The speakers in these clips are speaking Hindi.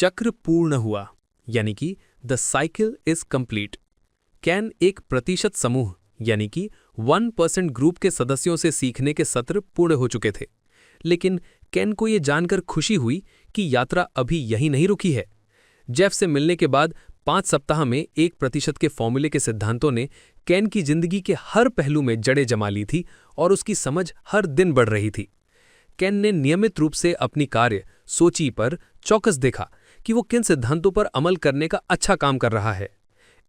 चक्र पूर्ण हुआ, यानी कि the cycle is complete. Can एक प्रतिशत समूह यानी कि 1% ग्रुप के सदस्यों से सीखने के सत्र पूर्ण हो चुके थे, लेकिन कैन को ये जानकर खुशी हुई कि यात्रा अभी यहीं नहीं रुकी है। जेफ से मिलने के बाद 5 सप्ताह में 1% के फॉर्मूले के सिद्धांतों ने कैन की जिंदगी के हर पहलू में जड़ें जमा ली थी और उसकी समझ हर दिन बढ़ रही थी। कैन ने नियमित रूप से अपनी कार्य सोची पर चौकस देखा कि वो किन सिद्धांतों पर अमल करने का अच्छा काम कर रहा है।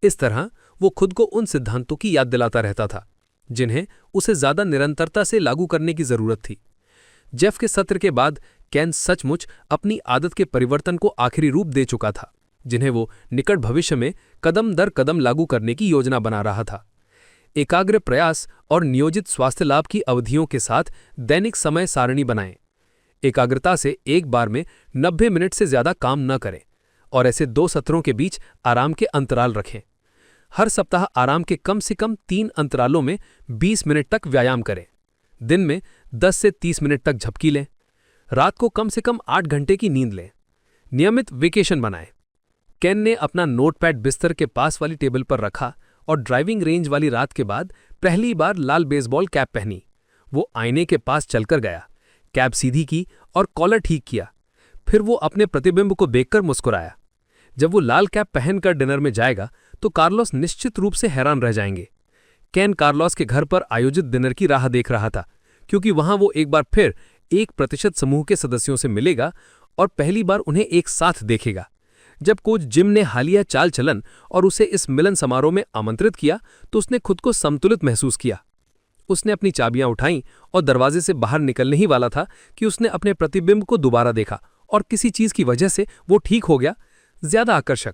इस तरह वो खुद को उन सिद्धांतों की याद दिलाता रहता था जिन्हें उसे ज्यादा निरंतरता से लागू करने की जरूरत थी। जेफ के सत्र के बाद कैन सचमुच अपनी आदत के परिवर्तन को आखिरी रूप दे चुका था, जिन्हें वो निकट भविष्य में कदम दर कदम लागू करने की योजना बना रहा था। एकाग्र प्रयास और नियोजित स्वास्थ्य लाभ की अवधियों के साथ दैनिक समय सारणी बनाएं। एकाग्रता से एक बार में 90 मिनट से ज्यादा काम न करें और ऐसे 2 सत्रों के बीच आराम के अंतराल रखें। हर सप्ताह आराम के कम से कम 3 अंतरालों में 20 मिनट तक व्यायाम करें। दिन में 10 से 30 मिनट तक झपकी लें। रात को कम से कम 8 घंटे की नींद लें। नियमित वेकेशन बनाएं। कैन ने अपना नोटपैड बिस्तर के पास वाली टेबल पर रखा और ड्राइविंग रेंज वाली रात के बाद पहली बार लाल बेसबॉल कैप पहनी। वो आईने के पास चलकर गया, कैप सीधी की और कॉलर ठीक किया। फिर वो अपने प्रतिबिंब को देखकर मुस्कुराया। जब वो लाल कैप पहनकर डिनर में जाएगा तो कार्लोस निश्चित रूप से हैरान रह जाएंगे। कैन कार्लोस के घर पर आयोजित डिनर की राह देख रहा था, क्योंकि वहां वो एक बार फिर 1% समूह के सदस्यों से मिलेगा और पहली बार उन्हें एक साथ देखेगा। जब कोच जिम ने हालिया चाल चलन और उसे इस मिलन समारोह में आमंत्रित किया तो उसने खुद को संतुलित महसूस किया। उसने अपनी चाबियां उठाईं और दरवाजे से बाहर निकलने ही वाला था कि उसने अपने प्रतिबिंब को दोबारा देखा और किसी चीज की वजह से वो ठीक हो गया। ज्यादा आकर्षक,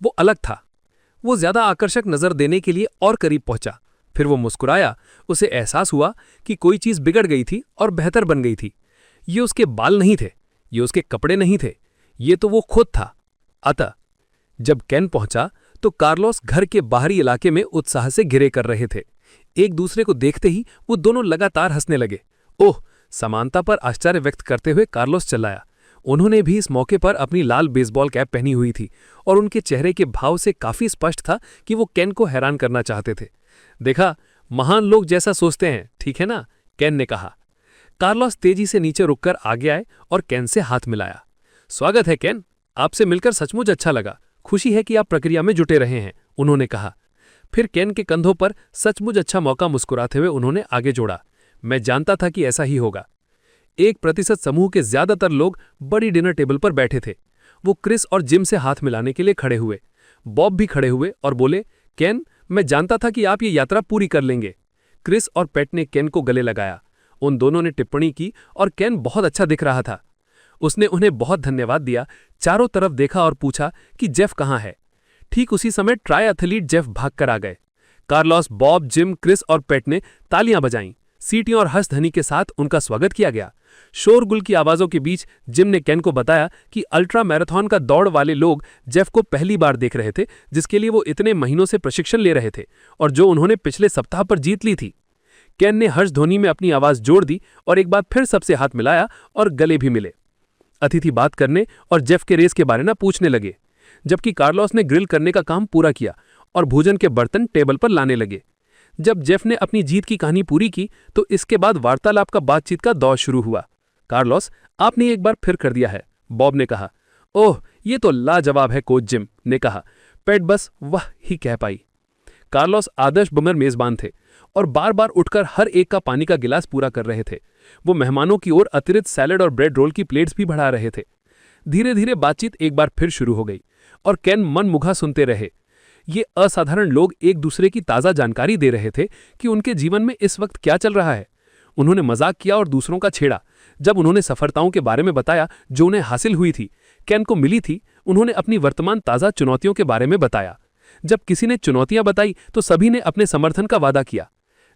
वो अलग था। वो ज्यादा आकर्षक नजर देने के लिए और करीब पहुंचा। फिर वो मुस्कुराया। उसे एहसास हुआ कि कोई चीज बिगड़ गई थी और बेहतर बन गई थी। ये उसके बाल नहीं थे, ये उसके कपड़े नहीं थे, ये तो वो खुद था। अतः जब कैन पहुंचा तो कार्लोस घर के बाहरी इलाके में उत्साह से घिरे कर रहे थे। एक दूसरे को देखते ही वो दोनों लगातार हंसने लगे। ओह! समानता पर आश्चर्य व्यक्त करते हुए कार्लोस चिल्लाया। उन्होंने भी इस मौके पर अपनी लाल बेसबॉल कैप पहनी हुई थी और उनके चेहरे के भाव से काफी स्पष्ट था कि वो कैन को हैरान करना चाहते थे। देखा, महान लोग जैसा सोचते हैं, ठीक है ना? कैन ने कहा। कार्लोस तेजी से नीचे रुककर आगे आए और कैन से हाथ मिलाया। स्वागत है कैन, आपसे मिलकर सचमुच अच्छा लगा। खुशी है कि आप प्रक्रिया में जुटे रहे हैं, उन्होंने कहा। फिर कैन के कंधों पर सचमुच अच्छा मौका मुस्कुराते हुए उन्होंने आगे जोड़ा। मैं जानता था कि ऐसा ही होगा। 1% समूह के ज्यादातर लोग बड़ी डिनर टेबल पर बैठे थे। वो क्रिस और जिम से हाथ मिलाने के लिए खड़े हुए। बॉब भी खड़े हुए और बोले, कैन, मैं जानता था कि आप ये यात्रा पूरी कर लेंगे। क्रिस और पेट ने कैन को गले लगाया। उन दोनों ने टिप्पणी की और कैन बहुत अच्छा दिख रहा था। उसने उन्हें बहुत धन्यवाद दिया, चारों तरफ देखा और पूछा कि जेफ कहाँ है। ठीक उसी समय ट्राई एथलीट जेफ भागकर आ गए। कार्लोस, बॉब, जिम, क्रिस और पेट ने तालियां बजाईं। सीटियों और हंस ध्वनि के साथ उनका स्वागत किया गया। शोरगुल की आवाजों के बीच जिम ने कैन को बताया कि अल्ट्रा मैराथन का दौड़ वाले लोग जेफ को पहली बार देख रहे थे, जिसके लिए वो इतने महीनों से प्रशिक्षण ले रहे थे और जो उन्होंने पिछले सप्ताह पर जीत ली थी। कैन ने हर्ष ध्वनि में अपनी आवाज जोड़ दी और एक बार फिर सबसे हाथ मिलाया और गले भी मिले। अतिथि बात करने और जेफ के रेस के बारे में पूछने लगे, जबकि कार्लोस ने ग्रिल करने का काम पूरा किया और भोजन के बर्तन टेबल पर लाने लगे। जब जेफ ने अपनी जीत की कहानी पूरी की तो इसके बाद वार्तालाप का बातचीत का दौर शुरू हुआ। कार्लोस, आपने एक बार फिर कर दिया है, बॉब ने कहा। ओह, ये तो लाजवाब है, कोच जिम ने कहा। पेट बस वाह ही कह पाई। कार्लोस आदर्श बमर मेजबान थे और बार बार उठकर हर एक का पानी का गिलास पूरा कर रहे थे। वो मेहमानों की ओर अतिरिक्त सैलड और ब्रेड रोल की प्लेट्स भी बढ़ा रहे थे। धीरे धीरे बातचीत एक बार फिर शुरू हो गई और कैन मनमुखा सुनते रहे। ये असाधारण लोग एक दूसरे की ताज़ा जानकारी दे रहे थे कि उनके जीवन में इस वक्त क्या चल रहा है। उन्होंने मजाक किया और दूसरों का छेड़ा। जब उन्होंने सफलताओं के बारे में बताया जो उन्हें हासिल हुई थी, कैन को मिली थी, उन्होंने अपनी वर्तमान ताज़ा चुनौतियों के बारे में बताया। जब किसी ने चुनौतियां बताई तो सभी ने अपने समर्थन का वादा किया।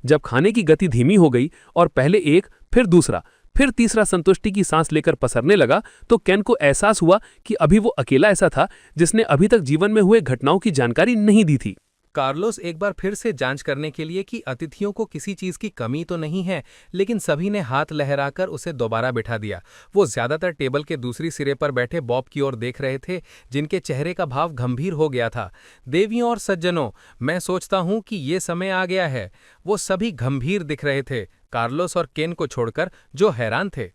जब खाने की गति धीमी हो गई और पहले एक, फिर दूसरा, फिर तीसरा संतुष्टि की सांस लेकर पसरने लगा तो कैन को एहसास हुआ कि अभी वो अकेला ऐसा था जिसने अभी तक जीवन में हुए घटनाओं की जानकारी नहीं दी थी। कार्लोस एक बार फिर से जांच करने के लिए कि अतिथियों को किसी चीज की कमी तो नहीं है, लेकिन सभी ने हाथ लहराकर उसे दोबारा बिठा दिया। वो ज्यादातर टेबल के दूसरी सिरे पर बैठे बॉब की ओर देख रहे थे, जिनके चेहरे का भाव गंभीर हो गया था। देवियों और सज्जनों, मैं सोचता हूं कि ये समय आ गया है। वो सभी गंभीर दिख रहे थे, कार्लोस और केन को छोड़कर, जो हैरान थे।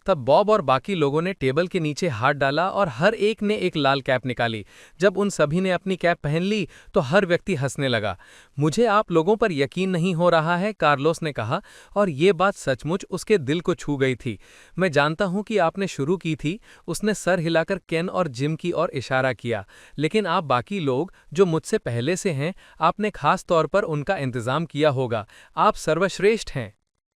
तब बॉब और बाकी लोगों ने टेबल के नीचे हाथ डाला और हर एक ने एक लाल कैप निकाली। जब उन सभी ने अपनी कैप पहन ली तो हर व्यक्ति हंसने लगा। मुझे आप लोगों पर यकीन नहीं हो रहा है, कार्लोस ने कहा, और ये बात सचमुच उसके दिल को छू गई थी। मैं जानता हूं कि आपने शुरू की थी। उसने सर हिलाकर केन और जिम की ओर इशारा किया। लेकिन आप बाकी लोग जो मुझसे पहले से हैं, आपने खास तौर पर उनका इंतजाम किया होगा। आप सर्वश्रेष्ठ हैं।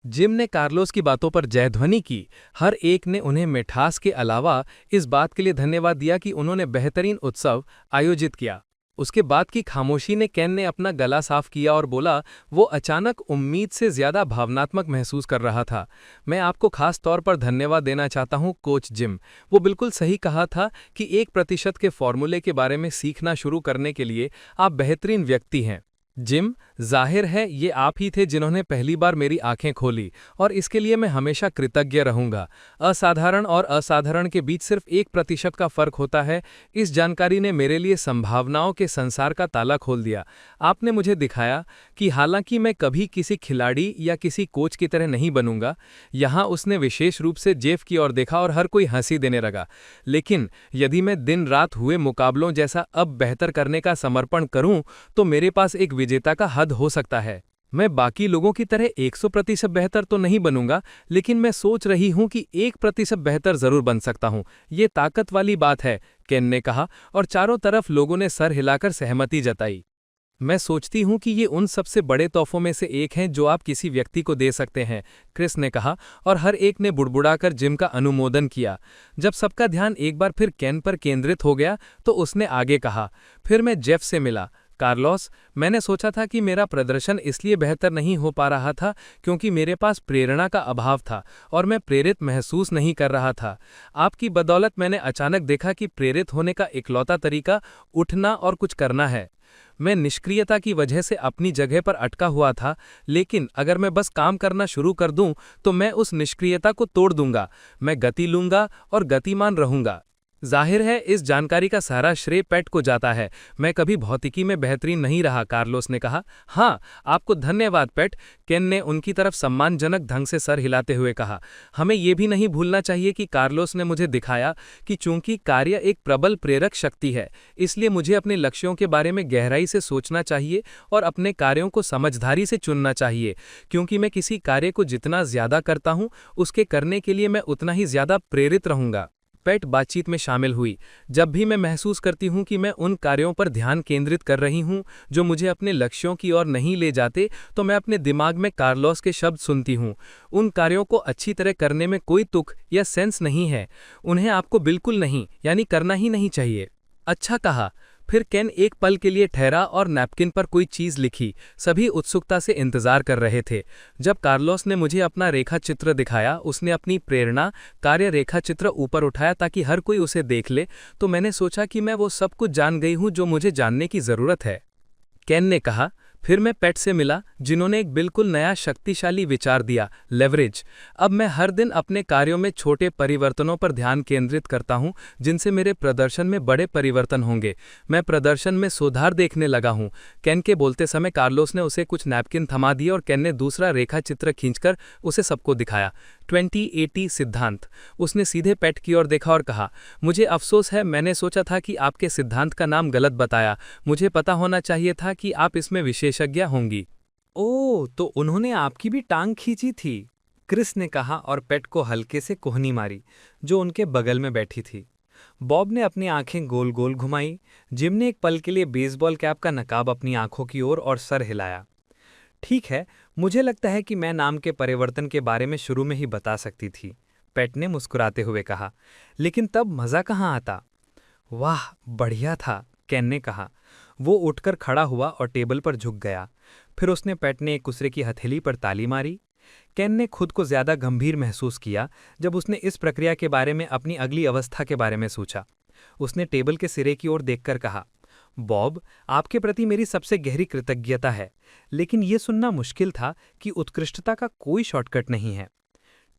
जिम ने कार्लोस की बातों पर जयध्वनि की। हर एक ने उन्हें मिठास के अलावा इस बात के लिए धन्यवाद दिया कि उन्होंने बेहतरीन उत्सव आयोजित किया। उसके बाद की खामोशी ने केन ने अपना गला साफ किया और बोला, वो अचानक उम्मीद से ज्यादा भावनात्मक महसूस कर रहा था। मैं आपको खास तौर पर धन्यवाद देना चाहता हूं, कोच जिम। वो बिल्कुल सही कहा था कि 1% के फॉर्मूले के बारे में सीखना शुरू करने के लिए आप बेहतरीन व्यक्ति हैं। जिम, जाहिर है ये आप ही थे जिन्होंने पहली बार मेरी आंखें खोली, और इसके लिए मैं हमेशा कृतज्ञ रहूंगा। असाधारण और असाधारण के बीच सिर्फ 1% का फर्क होता है। इस जानकारी ने मेरे लिए संभावनाओं के संसार का ताला खोल दिया। आपने मुझे दिखाया कि हालांकि मैं कभी किसी खिलाड़ी या किसी कोच की तरह नहीं बनूंगा। यहाँ उसने विशेष रूप से जेफ की ओर देखा और हर कोई हंसी देने लगा। लेकिन यदि मैं दिन रात हुए मुकाबलों जैसा अब बेहतर करने का समर्पण करूं, तो मेरे पास एक विजेता का हद हो सकता है। मैं बाकी लोगों की तरह 100% बेहतर तो नहीं बनूंगा, लेकिन मैं सोच रही हूं कि 1% बेहतर जरूर बन सकता हूं। ये ताकत वाली बात है, केन ने कहा, और चारों तरफ लोगों ने सर हिलाकर सहमति जताई। मैं सोचती हूं कि ये उन सबसे बड़े तोहफों में से एक हैं जो आप किसी व्यक्ति को दे सकते हैं, क्रिस ने कहा, और हर एक ने बुड़बुड़ाकर जिम का अनुमोदन किया। जब सबका ध्यान एक बार फिर केन पर केंद्रित हो गया तो उसने आगे कहा, फिर मैं जेफ से मिला। कार्लोस, मैंने सोचा था कि मेरा प्रदर्शन इसलिए बेहतर नहीं हो पा रहा था क्योंकि मेरे पास प्रेरणा का अभाव था और मैं प्रेरित महसूस नहीं कर रहा था। आपकी बदौलत मैंने अचानक देखा कि प्रेरित होने का इकलौता तरीका उठना और कुछ करना है। मैं निष्क्रियता की वजह से अपनी जगह पर अटका हुआ था, लेकिन अगर मैं बस काम करना शुरू कर दूं तो मैं उस निष्क्रियता को तोड़ दूंगा। मैं गति लूंगा और गतिमान रहूंगा। जाहिर है इस जानकारी का सारा श्रेय पैट को जाता है। मैं कभी भौतिकी में बेहतरीन नहीं रहा, कार्लोस ने कहा। हाँ, आपको धन्यवाद पैट, केन ने उनकी तरफ सम्मानजनक ढंग से सर हिलाते हुए कहा। हमें यह भी नहीं भूलना चाहिए कि कार्लोस ने मुझे दिखाया कि चूंकि कार्य एक प्रबल प्रेरक शक्ति है, इसलिए मुझे अपने लक्ष्यों के बारे में गहराई से सोचना चाहिए और अपने कार्यों को समझदारी से चुनना चाहिए, क्योंकि मैं किसी कार्य को जितना ज्यादा करता हूं, उसके करने के लिए मैं उतना ही ज्यादा प्रेरित रहूंगा। पैट बातचीत में शामिल हुई। जब भी मैं महसूस करती हूं कि मैं उन कार्यों पर ध्यान केंद्रित कर रही हूं जो मुझे अपने लक्ष्यों की ओर नहीं ले जाते, तो मैं अपने दिमाग में कार्लोस के शब्द सुनती हूं। उन कार्यों को अच्छी तरह करने में कोई तुक या सेंस नहीं है। उन्हें आपको बिल्कुल नहीं, यानी करना ही नहीं चाहिए। अच्छा कहा। फिर केन एक पल के लिए ठहरा और नैपकिन पर कोई चीज लिखी। सभी उत्सुकता से इंतजार कर रहे थे। जब कार्लोस ने मुझे अपना रेखा चित्र दिखाया, उसने अपनी प्रेरणा कार्य रेखा चित्र ऊपर उठाया ताकि हर कोई उसे देख ले, तो मैंने सोचा कि मैं वो सब कुछ जान गई हूं जो मुझे जानने की जरूरत है, केन ने कहा। फिर मैं पैट से मिला, जिन्होंने एक बिल्कुल नया शक्तिशाली विचार दिया, लेवरेज। अब मैं हर दिन अपने कार्यों में छोटे परिवर्तनों पर ध्यान केंद्रित करता हूं, जिनसे मेरे प्रदर्शन में बड़े परिवर्तन होंगे। मैं प्रदर्शन में सुधार देखने लगा हूं। केन के बोलते समय कार्लोस ने उसे कुछ नैपकिन थमा दिए और केन ने दूसरा रेखा चित्र खींचकर उसे सबको दिखाया। 2080 सिद्धांत। उसने सीधे पैट की ओर देखा और कहा, मुझे अफसोस है, मैंने सोचा था कि आपके सिद्धांत का नाम गलत बताया। मुझे पता होना चाहिए था कि आप इसमें विशेषज्ञ होंगी। ओह, तो उन्होंने आपकी भी टांग खींची थी, क्रिस ने कहा और पैट को हल्के से कोहनी मारी, जो उनके बगल में बैठी थी। बॉब ने अपनी आंखें गोल गोल घुमाई। जिम ने एक पल के लिए बेसबॉल कैप का नकाब अपनी आंखों की ओर और सर हिलाया। ठीक है, मुझे लगता है कि मैं नाम के परिवर्तन के बारे में शुरू में ही बता सकती थी, पैट ने मुस्कुराते हुए कहा, लेकिन तब मजा कहाँ आता। वाह, बढ़िया था, केन ने कहा। वो उठकर खड़ा हुआ और टेबल पर झुक गया। फिर उसने पैट ने एक दूसरे की हथेली पर ताली मारी। केन ने खुद को ज्यादा गंभीर महसूस किया जब उसने इस प्रक्रिया के बारे में अपनी अगली अवस्था के बारे में सोचा। उसने टेबल के सिरे की ओर देखकर कहा, बॉब, आपके प्रति मेरी सबसे गहरी कृतज्ञता है, लेकिन ये सुनना मुश्किल था कि उत्कृष्टता का कोई शॉर्टकट नहीं है।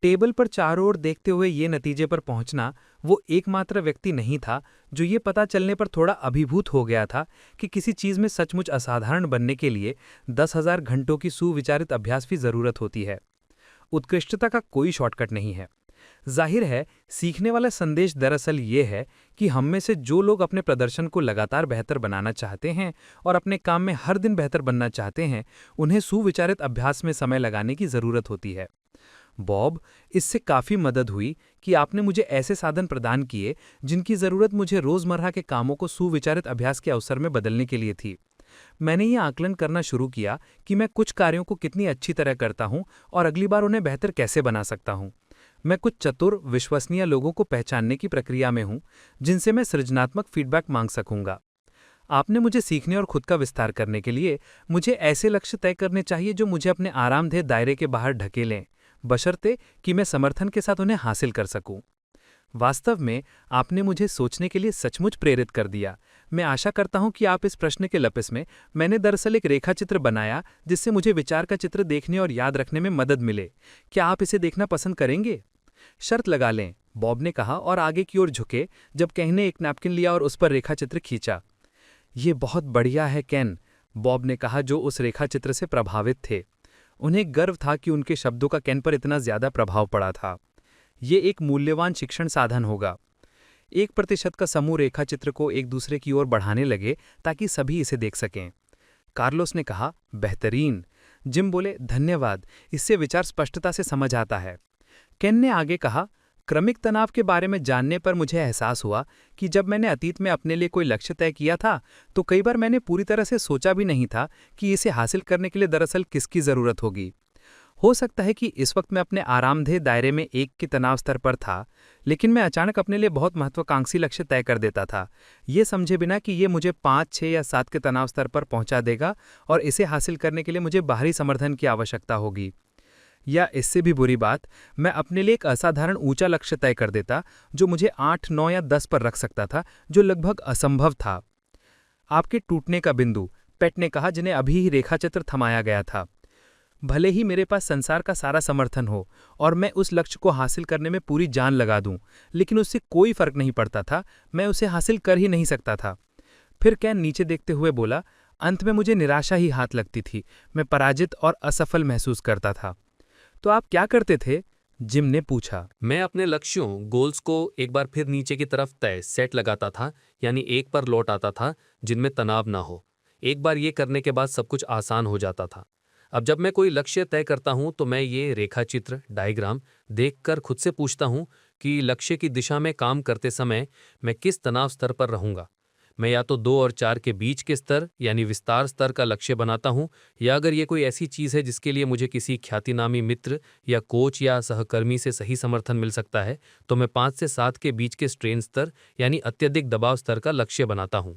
टेबल पर चारों ओर देखते हुए ये नतीजे पर पहुंचना, वो एकमात्र व्यक्ति नहीं था जो ये पता चलने पर थोड़ा अभिभूत हो गया था कि किसी चीज़ में सचमुच असाधारण बनने के लिए 10,000 घंटों की सुविचारित अभ्यास की ज़रूरत होती है। उत्कृष्टता का कोई शॉर्टकट नहीं है। जाहिर है, सीखने वाला संदेश दरअसल ये है कि हम में से जो लोग अपने प्रदर्शन को लगातार बेहतर बनाना चाहते हैं और अपने काम में हर दिन बेहतर बनना चाहते हैं, उन्हें सुविचारित अभ्यास में समय लगाने की ज़रूरत होती है। बॉब, इससे काफ़ी मदद हुई कि आपने मुझे ऐसे साधन प्रदान किए जिनकी ज़रूरत मुझे रोज़मर्रा के कामों को सुविचारित अभ्यास के अवसर में बदलने के लिए थी। मैंने ये आकलन करना शुरू किया कि मैं कुछ कार्यों को कितनी अच्छी तरह करता हूँ और अगली बार उन्हें बेहतर कैसे बना सकता हूँ। मैं कुछ चतुर, विश्वसनीय लोगों को पहचानने की प्रक्रिया में हूँ, जिनसे मैं सृजनात्मक फीडबैक मांग सकूंगा। आपने मुझे सीखने और खुद का विस्तार करने के लिए मुझे ऐसे लक्ष्य तय करने चाहिए जो मुझे अपने आरामदेह दायरे के बाहर ढकेलें, बशर्ते कि मैं समर्थन के साथ उन्हें हासिल कर सकूं। वास्तव में आपने मुझे सोचने के लिए सचमुच प्रेरित कर दिया। मैं आशा करता हूं कि आप इस प्रश्न के लपिस में मैंने दरअसल एक रेखाचित्र बनाया जिससे मुझे विचार का चित्र देखने और याद रखने में मदद मिले। क्या आप इसे देखना पसंद करेंगे? शर्त लगा लें, बॉब ने कहा और आगे की ओर झुके जब केन ने एक नैपकिन लिया और उस पर रेखाचित्र खींचा। ये बहुत बढ़िया है केन, बॉब ने कहा, जो उस रेखाचित्र से प्रभावित थे। उन्हें गर्व था कि उनके शब्दों का केन पर इतना ज्यादा प्रभाव पड़ा था। ये एक मूल्यवान शिक्षण साधन होगा। 1% का समूह रेखाचित्र को एक दूसरे की ओर बढ़ाने लगे ताकि सभी इसे देख सकें। कार्लोस ने कहा, बेहतरीन। जिम बोले, धन्यवाद, इससे विचार स्पष्टता से समझ आता है। केन ने आगे कहा, क्रमिक तनाव के बारे में जानने पर मुझे एहसास हुआ कि जब मैंने अतीत में अपने लिए कोई लक्ष्य तय किया था तो कई बार मैंने पूरी तरह से सोचा भी नहीं था कि इसे हासिल करने के लिए दरअसल किसकी ज़रूरत होगी। हो सकता है कि इस वक्त मैं अपने आरामदेह दायरे में 1 के तनाव स्तर पर था, लेकिन मैं अचानक अपने लिए बहुत महत्वाकांक्षी लक्ष्य तय कर देता था, ये समझे बिना कि ये मुझे 5, 6 या 7 के तनाव स्तर पर पहुंचा देगा और इसे हासिल करने के लिए मुझे बाहरी समर्थन की आवश्यकता होगी। या इससे भी बुरी बात, मैं अपने लिए एक असाधारण ऊंचा लक्ष्य तय कर देता जो मुझे 8, 9 या 10 पर रख सकता था, जो लगभग असंभव था। आपके टूटने का बिंदु, पेट ने कहा, जिन्हें अभी ही रेखाचित्र थमाया गया था। भले ही मेरे पास संसार का सारा समर्थन हो और मैं उस लक्ष्य को हासिल करने में पूरी जान लगा दूं, लेकिन उससे कोई फर्क नहीं पड़ता था, मैं उसे हासिल कर ही नहीं सकता था। फिर कैन नीचे देखते हुए बोला, अंत में मुझे निराशा ही हाथ लगती थी, मैं पराजित और असफल महसूस करता था। तो आप क्या करते थे? जिम ने पूछा। मैं अपने लक्ष्यों, गोल्स को एक बार फिर नीचे की तरफ तय सेट लगाता था, यानी एक पर लौट आता था जिनमें तनाव ना हो। एक बार ये करने के बाद सब कुछ आसान हो जाता था। अब जब मैं कोई लक्ष्य तय करता हूं तो मैं ये रेखाचित्र, डायग्राम देखकर खुद से पूछता हूं कि लक्ष्य की दिशा में काम करते समय मैं किस तनाव स्तर पर रहूंगा। मैं या तो 2 और 4 के बीच के स्तर यानी विस्तार स्तर का लक्ष्य बनाता हूं, या अगर ये कोई ऐसी चीज़ है जिसके लिए मुझे किसी ख्यातिनामी मित्र या कोच या सहकर्मी से सही समर्थन मिल सकता है, तो मैं 5 से 7 के बीच के स्ट्रेन स्तर यानी अत्यधिक दबाव स्तर का लक्ष्य बनाता हूं।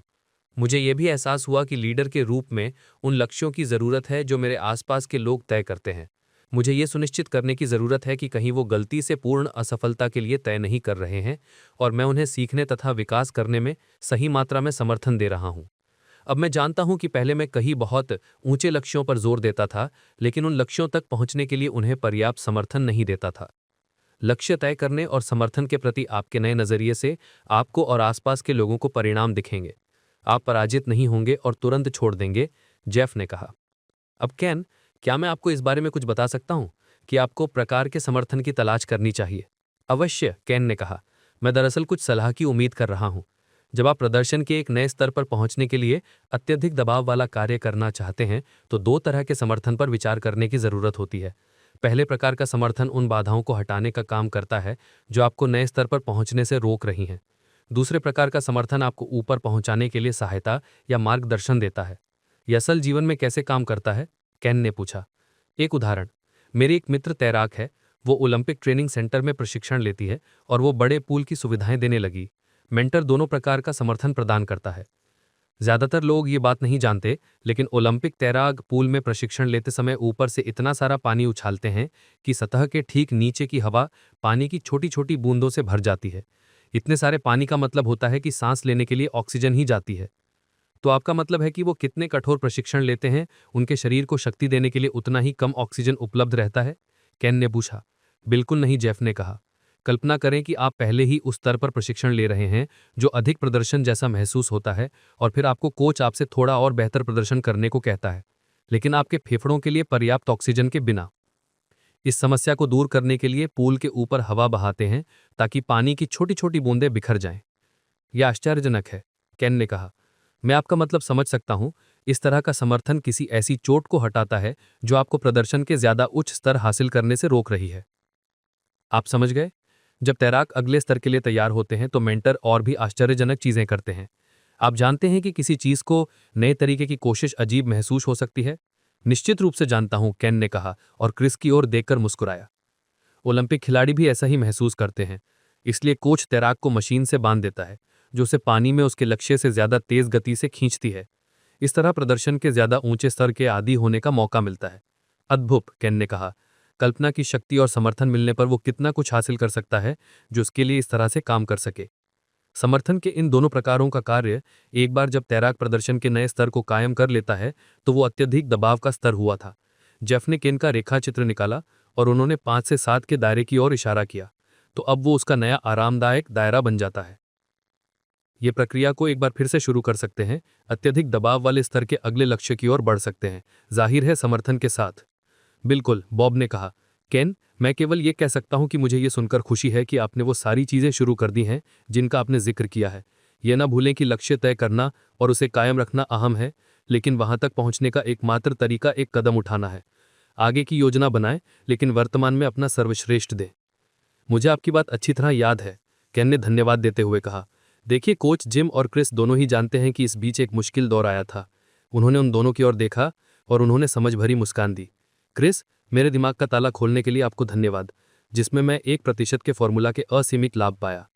मुझे यह भी एहसास हुआ कि लीडर के रूप में उन लक्ष्यों की ज़रूरत है जो मेरे आसपास के लोग तय करते हैं। मुझे ये सुनिश्चित करने की ज़रूरत है कि कहीं वो गलती से पूर्ण असफलता के लिए तय नहीं कर रहे हैं और मैं उन्हें सीखने तथा विकास करने में सही मात्रा में समर्थन दे रहा हूँ। अब मैं जानता हूँ कि पहले मैं कहीं बहुत ऊंचे लक्ष्यों पर जोर देता था, लेकिन उन लक्ष्यों तक पहुँचने के लिए उन्हें पर्याप्त समर्थन नहीं देता था। लक्ष्य तय करने और समर्थन के प्रति आपके नए नज़रिए से आपको और आसपास के लोगों को परिणाम दिखेंगे। आप पराजित नहीं होंगे और तुरंत छोड़ देंगे, जेफ ने कहा। अब कैन, क्या मैं आपको इस बारे में कुछ बता सकता हूं कि आपको प्रकार के समर्थन की तलाश करनी चाहिए? अवश्य, कैन ने कहा। मैं दरअसल कुछ सलाह की उम्मीद कर रहा हूं। जब आप प्रदर्शन के एक नए स्तर पर पहुंचने के लिए अत्यधिक दबाव वाला कार्य करना चाहते हैं तो 2 तरह के समर्थन पर विचार करने की जरूरत होती है। पहले प्रकार का समर्थन उन बाधाओं को हटाने का काम करता है जो आपको नए स्तर पर पहुंचने से रोक रही हैं। दूसरे प्रकार का समर्थन आपको ऊपर पहुंचाने के लिए सहायता या मार्गदर्शन देता है। यह असल जीवन में कैसे काम करता है? कैन ने पूछा। एक उदाहरण, मेरी एक मित्र तैराक है। वो ओलंपिक ट्रेनिंग सेंटर में प्रशिक्षण लेती है और वो बड़े पूल की सुविधाएं देने लगी। मेंटर दोनों प्रकार का समर्थन प्रदान करता है। ज्यादातर लोग ये बात नहीं जानते, लेकिन ओलंपिक तैराक पूल में प्रशिक्षण लेते समय ऊपर से इतना सारा पानी उछालते हैं कि सतह के ठीक नीचे की हवा पानी की छोटी छोटी बूंदों से भर जाती है। इतने सारे पानी का मतलब होता है कि सांस लेने के लिए ऑक्सीजन ही जाती है। तो आपका मतलब है कि वो कितने कठोर प्रशिक्षण लेते हैं, उनके शरीर को शक्ति देने के लिए उतना ही कम ऑक्सीजन उपलब्ध रहता है? केन ने पूछा। बिल्कुल नहीं, जेफ ने कहा। कल्पना करें कि आप पहले ही उस स्तर पर प्रशिक्षण ले रहे हैं जो अधिक प्रदर्शन जैसा महसूस होता है, और फिर आपको कोच आपसे थोड़ा और बेहतर प्रदर्शन करने को कहता है, लेकिन आपके फेफड़ों के लिए पर्याप्त ऑक्सीजन के बिना। इस समस्या को दूर करने के लिए पूल के ऊपर हवा बहाते हैं ताकि पानी की छोटी छोटी बूंदें बिखर जाएं। यह आश्चर्यजनक है, केन ने कहा। मैं आपका मतलब समझ सकता हूं। इस तरह का समर्थन किसी ऐसी चोट को हटाता है जो आपको प्रदर्शन के ज्यादा उच्च स्तर हासिल करने से रोक रही है। आप समझ गए? जब तैराक अगले स्तर के लिए तैयार होते हैं तो मेंटर और भी आश्चर्यजनक चीजें करते हैं। आप जानते हैं कि किसी चीज को नए तरीके की कोशिश अजीब महसूस हो सकती है। निश्चित रूप से जानता हूं, केन ने कहा और क्रिस की ओर देखकर मुस्कुराया। ओलंपिक खिलाड़ी भी ऐसा ही महसूस करते हैं। इसलिए कोच तैराक को मशीन से बांध देता है जो उसे पानी में उसके लक्ष्य से ज्यादा तेज गति से खींचती है। इस तरह प्रदर्शन के ज्यादा ऊंचे स्तर के आदी होने का मौका मिलता है। अद्भुत, केन ने कहा। कल्पना की शक्ति और समर्थन मिलने पर वो कितना कुछ हासिल कर सकता है जो उसके लिए इस तरह से काम कर सके। समर्थन के इन दोनों प्रकारों का कार्य, एक बार जब तैराक प्रदर्शन के नए स्तर को कायम कर लेता है तो वो अत्यधिक दबाव का स्तर हुआ था। जेफ ने केन का रेखा चित्र निकाला और उन्होंने 5 से 7 के दायरे की ओर इशारा किया, तो अब वो उसका नया आरामदायक दायरा बन जाता है। ये प्रक्रिया को एक बार फिर से शुरू कर सकते हैं, अत्यधिक दबाव वाले स्तर के अगले लक्ष्य की ओर बढ़ सकते हैं, जाहिर है समर्थन के साथ। बिल्कुल, बॉब ने कहा। केन, मैं केवल ये कह सकता हूं कि मुझे ये सुनकर खुशी है कि आपने वो सारी चीजें शुरू कर दी हैं जिनका आपने जिक्र किया है। ये ना भूलें कि लक्ष्य तय करना और उसे कायम रखना अहम है, लेकिन वहां तक पहुंचने का एकमात्र तरीका एक कदम उठाना है। आगे की योजना बनाएं, लेकिन वर्तमान में अपना सर्वश्रेष्ठ दें। मुझे आपकी बात अच्छी तरह याद है, केन ने धन्यवाद देते हुए कहा। देखिए, कोच जिम और क्रिस दोनों ही जानते हैं कि इस बीच एक मुश्किल दौर आया था। उन्होंने उन दोनों की ओर देखा और उन्होंने समझ भरी मुस्कान दी। क्रिस, मेरे दिमाग का ताला खोलने के लिए आपको धन्यवाद, जिसमें मैं 1% के फॉर्मूला के असीमित लाभ पाया।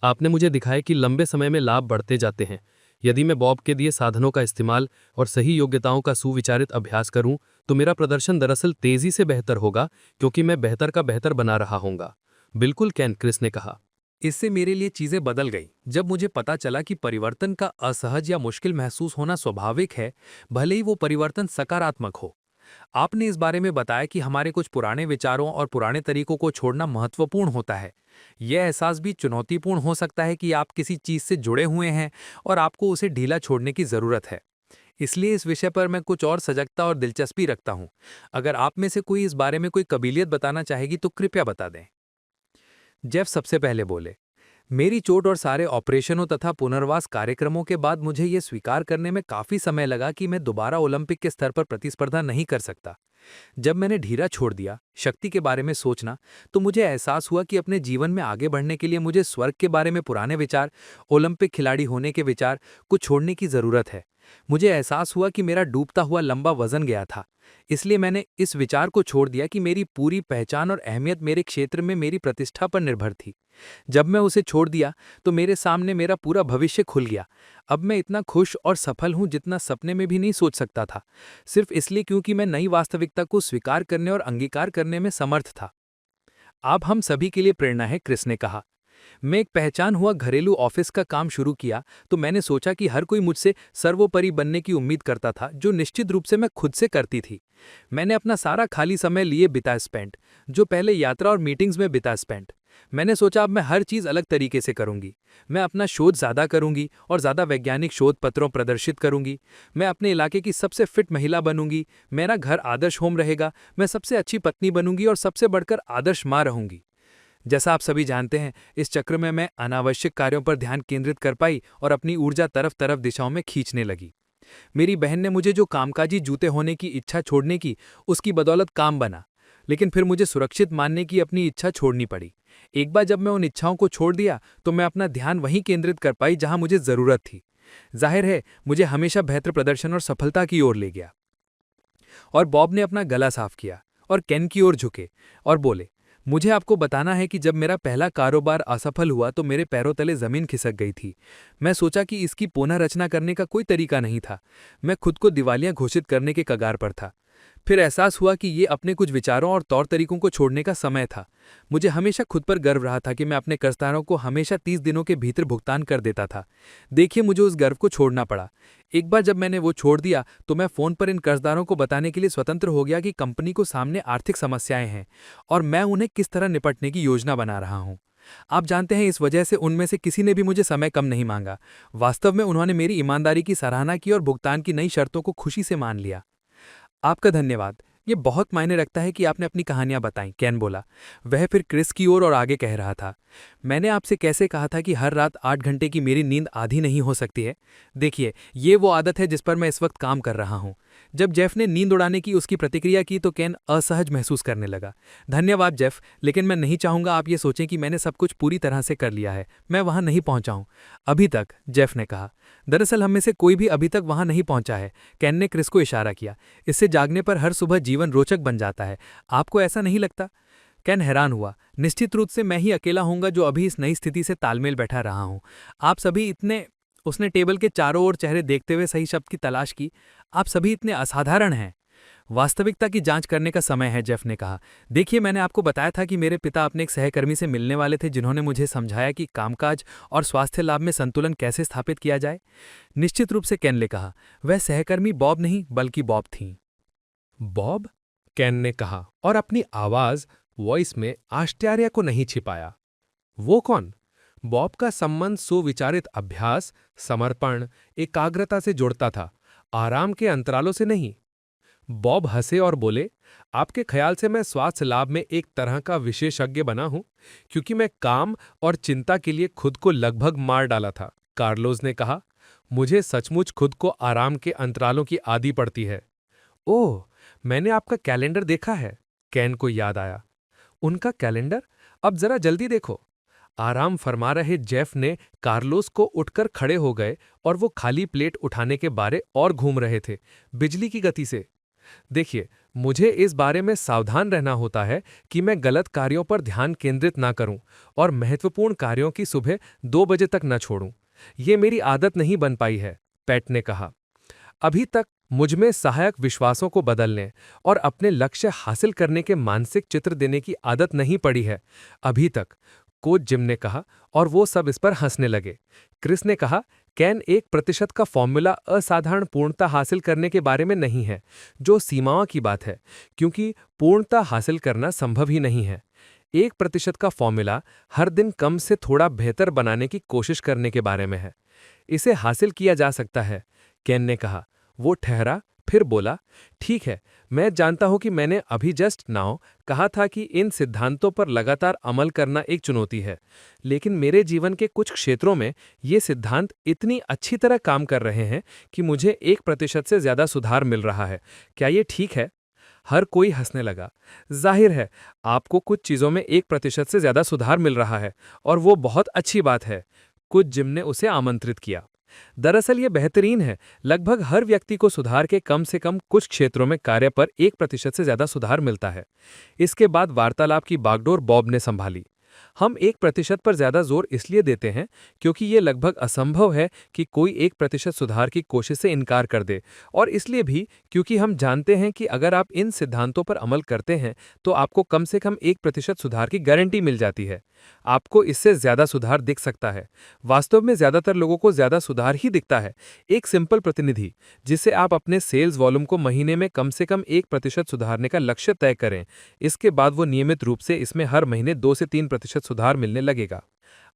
आपने मुझे दिखाया कि लंबे समय में लाभ बढ़ते जाते हैं। यदि मैं बॉब के दिए साधनों का इस्तेमाल और सही योग्यताओं का सुविचारित अभ्यास करूं, तो मेरा प्रदर्शन दरअसल तेजी से बेहतर होगा, क्योंकि मैं बेहतर का बेहतर बना रहा हूंगा। बिल्कुल कैन, क्रिस ने कहा। इससे मेरे लिए चीजें बदल गई जब मुझे पता चला कि परिवर्तन का असहज या मुश्किल महसूस होना स्वाभाविक है, भले ही वो परिवर्तन सकारात्मक हो। आपने इस बारे में बताया कि हमारे कुछ पुराने विचारों और पुराने तरीकों को छोड़ना महत्वपूर्ण होता है। यह एहसास भी चुनौतीपूर्ण हो सकता है कि आप किसी चीज से जुड़े हुए हैं और आपको उसे ढीला छोड़ने की जरूरत है। इसलिए इस विषय पर मैं कुछ और सजगता और दिलचस्पी रखता हूं। अगर आप में से कोई इस बारे में कोई कबीलियत बताना चाहेगी तो कृपया बता दें। जेफ सबसे पहले बोले। मेरी चोट और सारे ऑपरेशनों तथा पुनर्वास कार्यक्रमों के बाद मुझे ये स्वीकार करने में काफी समय लगा कि मैं दोबारा ओलंपिक के स्तर पर प्रतिस्पर्धा नहीं कर सकता। जब मैंने ढीला छोड़ दिया शक्ति के बारे में सोचना, तो मुझे एहसास हुआ कि अपने जीवन में आगे बढ़ने के लिए मुझे स्वर्ग के बारे में पुराने विचार, ओलंपिक खिलाड़ी होने के विचार को छोड़ने की जरूरत है। मुझे एहसास हुआ कि मेरा डूबता हुआ लंबा वजन गया था। इसलिए मैंने इस विचार को छोड़ दिया कि मेरी पूरी पहचान और अहमियत मेरे क्षेत्र में मेरी प्रतिष्ठा पर निर्भर थी। जब मैं उसे छोड़ दिया तो मेरे सामने मेरा पूरा भविष्य खुल गया। अब मैं इतना खुश और सफल हूं जितना सपने में भी नहीं सोच सकता था, सिर्फ इसलिए क्योंकि मैं नई वास्तविकता को स्वीकार करने और अंगीकार करने में समर्थ था। आप हम सभी के लिए प्रेरणा है, क्रिस ने कहा। मैं एक पहचान हुआ घरेलू ऑफिस का काम शुरू किया तो मैंने सोचा कि हर कोई मुझसे सर्वोपरि बनने की उम्मीद करता था, जो निश्चित रूप से मैं खुद से करती थी। मैंने अपना सारा खाली समय लिए बिता स्पेंट, जो पहले यात्रा और मीटिंग्स में बिता स्पेंट। मैंने सोचा अब मैं हर चीज अलग तरीके से करूंगी। मैं अपना शोध ज्यादा करूंगी और ज्यादा वैज्ञानिक शोध पत्रों प्रदर्शित करूंगी। मैं अपने इलाके की सबसे फिट महिला बनूंगी। मेरा घर आदर्श होम रहेगा। मैं सबसे अच्छी पत्नी बनूंगी और सबसे बढ़कर आदर्श मां रहूंगी। जैसा आप सभी जानते हैं, इस चक्र में मैं अनावश्यक कार्यों पर ध्यान केंद्रित कर पाई और अपनी ऊर्जा तरफ तरफ दिशाओं में खींचने लगी। मेरी बहन ने मुझे जो कामकाजी जूते होने की इच्छा छोड़ने की, उसकी बदौलत काम बना। लेकिन फिर मुझे सुरक्षित मानने की अपनी इच्छा छोड़नी पड़ी। एक बार जब मैं उन इच्छाओं को छोड़ दिया तो मैं अपना ध्यान वहीं केंद्रित कर पाई जहां मुझे जरूरत थी। जाहिर है, मुझे हमेशा बेहतर प्रदर्शन और सफलता की ओर ले गया। और बॉब ने अपना गला साफ किया और केन की ओर झुके और बोले, मुझे आपको बताना है कि जब मेरा पहला कारोबार असफल हुआ तो मेरे पैरों तले जमीन खिसक गई थी। मैं सोचा कि इसकी पुनः रचना करने का कोई तरीका नहीं था। मैं खुद को दिवालिया घोषित करने के कगार पर था। फिर एहसास हुआ कि ये अपने कुछ विचारों और तौर तरीकों को छोड़ने का समय था। मुझे हमेशा खुद पर गर्व रहा था कि मैं अपने कर्जदारों को हमेशा 30 दिनों के भीतर भुगतान कर देता था। देखिए, मुझे उस गर्व को छोड़ना पड़ा। एक बार जब मैंने वो छोड़ दिया तो मैं फ़ोन पर इन कर्जदारों को बताने के लिए स्वतंत्र हो गया कि कंपनी को सामने आर्थिक समस्याएं हैं और मैं उन्हें किस तरह निपटने की योजना बना रहा हूँ। आप जानते हैं, इस वजह से उनमें से किसी ने भी मुझे समय कम नहीं मांगा। वास्तव में उन्होंने मेरी ईमानदारी की सराहना की और भुगतान की नई शर्तों को खुशी से मान लिया। आपका धन्यवाद। ये बहुत मायने रखता है कि आपने अपनी कहानियां बताईं, केन बोला। वह फिर क्रिस की ओर और आगे कह रहा था, मैंने आपसे कैसे कहा था कि हर रात 8 घंटे की मेरी नींद आधी नहीं हो सकती है। देखिए, ये वो आदत है जिस पर मैं इस वक्त काम कर रहा हूँ। जब जेफ ने नींद उड़ाने की उसकी प्रतिक्रिया की तो केन असहज महसूस करने लगा। धन्यवाद जेफ, लेकिन मैं नहीं चाहूंगा आप ये सोचें कि मैंने सब कुछ पूरी तरह से कर लिया है। मैं वहां नहीं पहुंचा हूं अभी तक, जेफ ने कहा। दरअसल हम में से कोई भी अभी तक वहां नहीं पहुंचा है, केन ने क्रिस को इशारा किया। इससे जागने पर हर सुबह जीवन रोचक बन जाता है। आपको ऐसा नहीं लगता? केन हैरान हुआ। निश्चित रूप से मैं ही अकेला हूंगा जो अभी इस नई स्थिति से तालमेल बैठा रहा हूं। आप सभी इतने उसने टेबल के चारों ओर चेहरे देखते हुए सही शब्द की तलाश की। आप सभी इतने असाधारण हैं। वास्तविकता की जांच करने का समय है, जेफ ने कहा। देखिए, मैंने आपको बताया था कि मेरे पिता अपने एक सहकर्मी से मिलने वाले थे जिन्होंने मुझे समझाया कि कामकाज और स्वास्थ्य लाभ में संतुलन कैसे स्थापित किया जाए। निश्चित रूप से, केन ने कहा। वह सहकर्मी बॉब नहीं बल्कि बॉब थीं। बॉब? केन ने कहा और अपनी आवाज वॉइस में आश्चर्य को नहीं छिपाया। वो कौन? बॉब का संबंध सुविचारित अभ्यास, समर्पण, एकाग्रता से जुड़ता था, आराम के अंतरालों से नहीं। बॉब हंसे और बोले, आपके ख्याल से मैं स्वास्थ्य लाभ में एक तरह का विशेषज्ञ बना हूं क्योंकि मैं काम और चिंता के लिए खुद को लगभग मार डाला था। कार्लोस ने कहा, मुझे सचमुच खुद को आराम के अंतरालों की आदी पड़ती है। ओह, मैंने आपका कैलेंडर देखा है, केन को याद आया। उनका कैलेंडर? अब जरा जल्दी देखो। आराम फरमा रहे जेफ ने कार्लोस को उठकर खड़े हो गए और वो खाली प्लेट उठाने के बारे और घूम रहे थे, बिजली की गति से। देखिए, मुझे इस बारे में सावधान रहना होता है कि मैं गलत कार्यों पर ध्यान केंद्रित ना करूं और महत्वपूर्ण कार्यों की सुबह 2 बजे तक न छोड़ूं। ये मेरी आदत नहीं बन पाई है, पैट ने कहा। अभी तक मुझमें सहायक विश्वासों को बदलने और अपने लक्ष्य हासिल करने के मानसिक चित्र देने की आदत नहीं पड़ी है, अभी तक, कोच जिम ने कहा और वो सब इस पर हंसने लगे। क्रिस ने कहा, केन 1% का फॉर्मूला असाधारण पूर्णता हासिल करने के बारे में नहीं है, जो सीमाओं की बात है, क्योंकि पूर्णता हासिल करना संभव ही नहीं है। 1% का फॉर्मूला हर दिन कम से थोड़ा बेहतर बनाने की कोशिश करने के बारे में है। इसे हासिल किया जा सकता है, केन ने कहा। वो ठहरा, फिर बोला, ठीक है, मैं जानता हूं कि मैंने अभी जस्ट नाउ कहा था कि इन सिद्धांतों पर लगातार अमल करना एक चुनौती है, लेकिन मेरे जीवन के कुछ क्षेत्रों में ये सिद्धांत इतनी अच्छी तरह काम कर रहे हैं कि मुझे 1% से ज्यादा सुधार मिल रहा है। क्या ये ठीक है? हर कोई हंसने लगा। जाहिर है, आपको कुछ चीजों में 1% से ज्यादा सुधार मिल रहा है और वो बहुत अच्छी बात है। कुछ जिम ने उसे आमंत्रित किया। दरअसल ये बेहतरीन है। लगभग हर व्यक्ति को सुधार के कम से कम कुछ क्षेत्रों में कार्य पर 1% से ज्यादा सुधार मिलता है। इसके बाद वार्तालाप की बागडोर बॉब ने संभाली। हम 1% पर ज्यादा जोर इसलिए देते हैं क्योंकि ये लगभग असंभव है कि कोई 1% सुधार की कोशिश से इनकार कर दे, और इसलिए भी क्योंकि हम जानते हैं कि अगर आप इन सिद्धांतों पर अमल करते हैं तो आपको कम से कम 1% सुधार की गारंटी मिल जाती है। आपको इससे ज्यादा सुधार दिख सकता है। वास्तव में ज्यादातर लोगों को ज्यादा सुधार ही दिखता है। एक सिंपल प्रतिनिधि जिसे आप अपने सेल्स वॉल्यूम को महीने में कम से कम 1% सुधारने का लक्ष्य तय करें, इसके बाद वो नियमित रूप से इसमें हर महीने 2 से 3% सुधार मिलने लगेगा।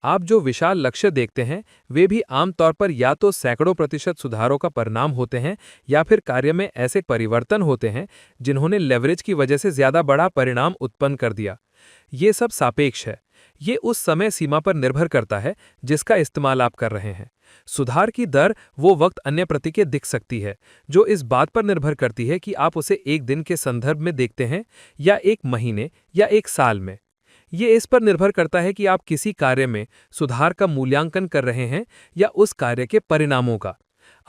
आप जो विशाल लक्ष्य देखते हैं वे भी आमतौर पर या तो सैकड़ों प्रतिशत सुधारों का परिणाम होते हैं या फिर कार्य में ऐसे परिवर्तन होते हैं जिन्होंने लेवरेज की वजह से ज्यादा बड़ा परिणाम उत्पन्न कर दिया। ये सब सापेक्ष है। ये उस समय सीमा पर निर्भर करता है जिसका इस्तेमाल आप कर रहे हैं। सुधार की दर वो वक्त अन्य प्रतीकें दिख सकती है जो इस बात पर निर्भर करती है कि आप उसे एक दिन के संदर्भ में देखते हैं या एक महीने या एक साल में। ये इस पर निर्भर करता है कि आप किसी कार्य में सुधार का मूल्यांकन कर रहे हैं या उस कार्य के परिणामों का।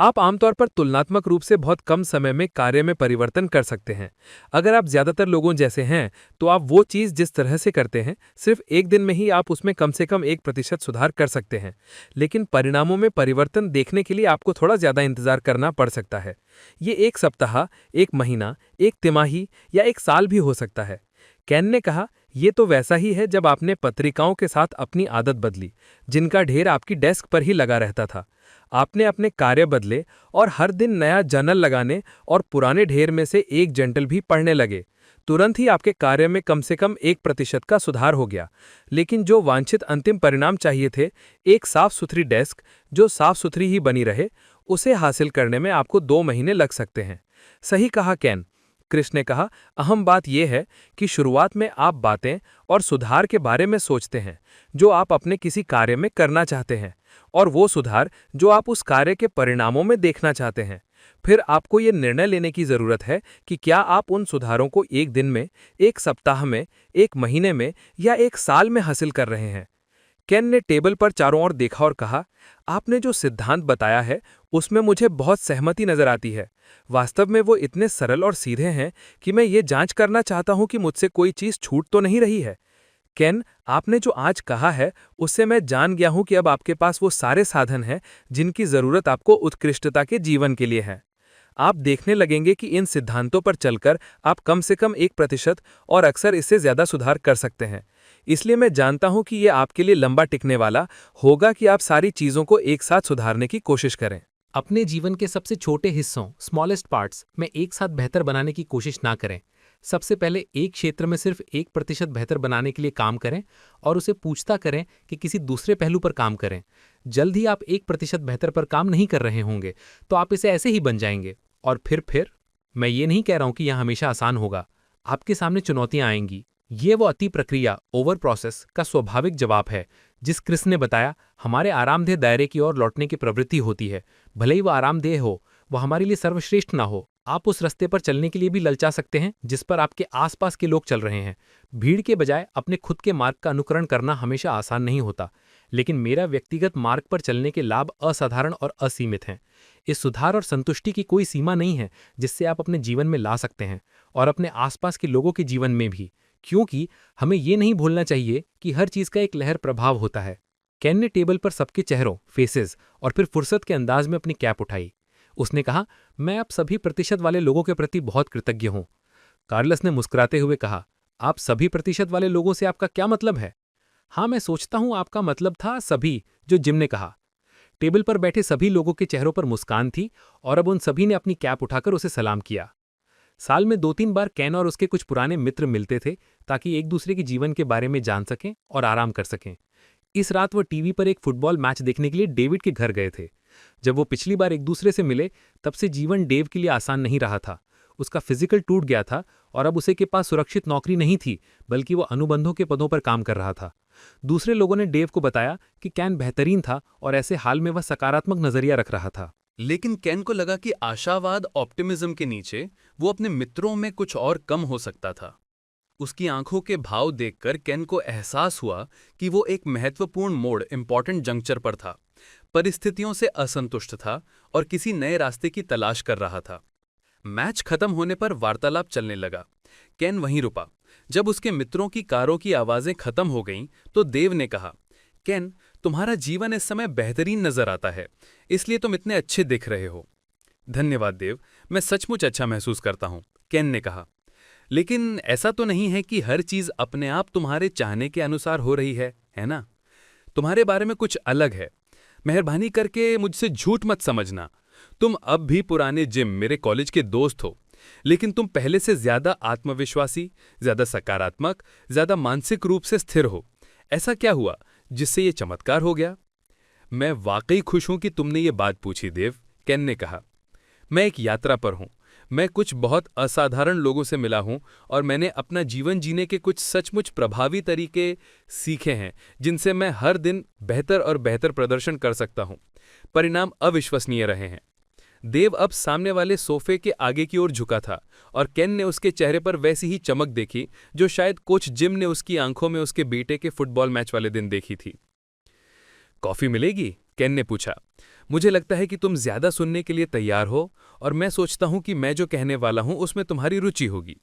आप आमतौर पर तुलनात्मक रूप से बहुत कम समय में कार्य में परिवर्तन कर सकते हैं। अगर आप ज्यादातर लोगों जैसे हैं, तो आप वो चीज़ जिस तरह से करते हैं, सिर्फ एक दिन में ही आप उसमें कम से कम 1% सुधार कर सकते हैं। लेकिन परिणामों में परिवर्तन देखने के लिए आपको थोड़ा ज़्यादा इंतजार करना पड़ सकता है। ये 1 सप्ताह, 1 महीना, 1 तिमाही या 1 साल भी हो सकता है। कैन ने कहा, ये तो वैसा ही है जब आपने पत्रिकाओं के साथ अपनी आदत बदली, जिनका ढेर आपकी डेस्क पर ही लगा रहता था। आपने अपने कार्य बदले और हर दिन नया जर्नल लगाने और पुराने ढेर में से एक जर्नल भी पढ़ने लगे। तुरंत ही आपके कार्य में कम से कम 1% का सुधार हो गया। लेकिन जो वांछित अंतिम परिणाम चाहिए थे, एक साफ सुथरी डेस्क जो साफ सुथरी ही बनी रहे, उसे हासिल करने में आपको 2 महीने लग सकते हैं। सही कहा कैन। क्रिस ने कहा, अहम बात यह है कि शुरुआत में आप बातें और सुधार के बारे में सोचते हैं जो आप अपने किसी कार्य में करना चाहते हैं, और वो सुधार जो आप उस कार्य के परिणामों में देखना चाहते हैं। फिर आपको ये निर्णय लेने की ज़रूरत है कि क्या आप उन सुधारों को 1 दिन में, 1 सप्ताह में, 1 महीने में या 1 साल में हासिल कर रहे हैं। केन ने टेबल पर चारों ओर देखा और कहा, आपने जो सिद्धांत बताया है उसमें मुझे बहुत सहमति नजर आती है। वास्तव में वो इतने सरल और सीधे हैं कि मैं ये जांच करना चाहता हूं कि मुझसे कोई चीज छूट तो नहीं रही है। केन, आपने जो आज कहा है उससे मैं जान गया हूं कि अब आपके पास वो सारे साधन हैं जिनकी जरूरत आपको उत्कृष्टता के जीवन के लिए है। आप देखने लगेंगे कि इन सिद्धांतों पर चलकर आप कम से कम 1% और अक्सर इससे ज्यादा सुधार कर सकते हैं। इसलिए मैं जानता हूं कि ये आपके लिए लंबा टिकने वाला होगा कि आप सारी चीजों को एक साथ सुधारने की कोशिश करें। अपने जीवन के सबसे छोटे हिस्सों स्मॉलेस्ट पार्ट्स में एक साथ बेहतर बनाने की कोशिश ना करें। सबसे पहले एक क्षेत्र में सिर्फ 1% बेहतर बनाने के लिए काम करें और उसे पूछता करें कि किसी दूसरे पहलू पर काम करें। जल्द ही आप 1% बेहतर पर काम नहीं कर रहे होंगे तो आप इसे ऐसे ही बन जाएंगे। और फिर मैं ये नहीं कह रहा हूं कि यह हमेशा आसान होगा। आपके सामने चुनौतियां आएंगी। ये वो अति प्रक्रिया ओवर प्रोसेस का स्वाभाविक जवाब है जिस क्रिस ने बताया। हमारे आरामदेह दायरे की ओर लौटने की प्रवृत्ति होती है। भले ही वो आरामदेह हो, वो हमारे लिए सर्वश्रेष्ठ ना हो। आप उस रास्ते पर चलने के लिए भी ललचा सकते हैं जिस पर आपके आसपास के लोग चल रहे हैं। भीड़ के बजाय अपने खुद के मार्ग का अनुकरण करना हमेशा आसान नहीं होता, लेकिन मेरा व्यक्तिगत मार्ग पर चलने के लाभ असाधारण और असीमित हैं। इस सुधार और संतुष्टि की कोई सीमा नहीं है जिससे आप अपने जीवन में ला सकते हैं और अपने आसपास के लोगों के जीवन में भी, क्योंकि हमें ये नहीं भूलना चाहिए कि हर चीज का एक लहर प्रभाव होता है। केन ने टेबल पर सबके चेहरों फेसेस और फिर फुर्सत के अंदाज में अपनी कैप उठाई। उसने कहा, मैं आप सभी प्रतिशत वाले लोगों के प्रति बहुत कृतज्ञ हूं। कार्लस ने मुस्कुराते हुए कहा, आप सभी प्रतिशत वाले लोगों से आपका क्या मतलब है? हाँ, मैं सोचता हूं आपका मतलब था सभी, जो जिम ने कहा। टेबल पर बैठे सभी लोगों के चेहरों पर मुस्कान थी और अब उन सभी ने अपनी कैप उठाकर उसे सलाम किया। साल में 2-3 बार कैन और उसके कुछ पुराने मित्र मिलते थे ताकि एक दूसरे के जीवन के बारे में जान सकें और आराम कर सकें। इस रात वो टीवी पर एक फुटबॉल मैच देखने के लिए डेविड के घर गए थे। जब वो पिछली बार एक दूसरे से मिले तब से जीवन डेव के लिए आसान नहीं रहा था। उसका फिजिकल टूट गया था और अब उसे के पास सुरक्षित नौकरी नहीं थी, बल्कि वो अनुबंधों के पदों पर काम कर रहा था। दूसरे लोगों ने डेव को बताया कि कैन बेहतरीन था और ऐसे हाल में वह सकारात्मक नजरिया रख रहा था। लेकिन कैन को लगा कि आशावाद ऑप्टिमिज्म के नीचे वो अपने मित्रों में कुछ और कम हो सकता था। उसकी आंखों के भाव देखकर कैन को एहसास हुआ कि वो एक महत्वपूर्ण मोड़ इंपॉर्टेंट जंक्चर पर था। परिस्थितियों से असंतुष्ट था और किसी नए रास्ते की तलाश कर रहा था। मैच खत्म होने पर वार्तालाप चलने लगा। कैन वहीं रुका। जब उसके मित्रों की कारों की आवाजें खत्म हो गईं तो देव ने कहा, कैन, तुम्हारा जीवन इस समय बेहतरीन नजर आता है, इसलिए तुम इतने अच्छे दिख रहे हो। धन्यवाद देव, मैं सचमुच अच्छा महसूस करता हूं, कैन ने कहा। लेकिन ऐसा तो नहीं है कि हर चीज अपने आप तुम्हारे चाहने के अनुसार हो रही है ना? तुम्हारे बारे में कुछ अलग है। मेहरबानी करके मुझसे झूठ मत समझना। तुम अब भी पुराने जिम मेरे कॉलेज के दोस्त हो, लेकिन तुम पहले से ज्यादा आत्मविश्वासी, ज्यादा सकारात्मक, ज्यादा मानसिक रूप से स्थिर हो। ऐसा क्या हुआ जिससे ये चमत्कार हो गया? मैं वाकई खुश हूं कि तुमने ये बात पूछी देव, कैन ने कहा। मैं एक यात्रा पर हूं। मैं कुछ बहुत असाधारण लोगों से मिला हूं और मैंने अपना जीवन जीने के कुछ सचमुच प्रभावी तरीके सीखे हैं जिनसे मैं हर दिन बेहतर और बेहतर प्रदर्शन कर सकता हूं। परिणाम अविश्वसनीय रहे हैं। देव अब सामने वाले सोफे के आगे की ओर झुका था और केन ने उसके चेहरे पर वैसी ही चमक देखी जो शायद कोच जिम ने उसकी आंखों में उसके बेटे के फुटबॉल मैच वाले दिन देखी थी। कॉफ़ी मिलेगी? केन ने पूछा। मुझे लगता है कि तुम ज़्यादा सुनने के लिए तैयार हो और मैं सोचता हूँ कि मैं जो कहने वाला हूँ उसमें तुम्हारी रुचि होगी।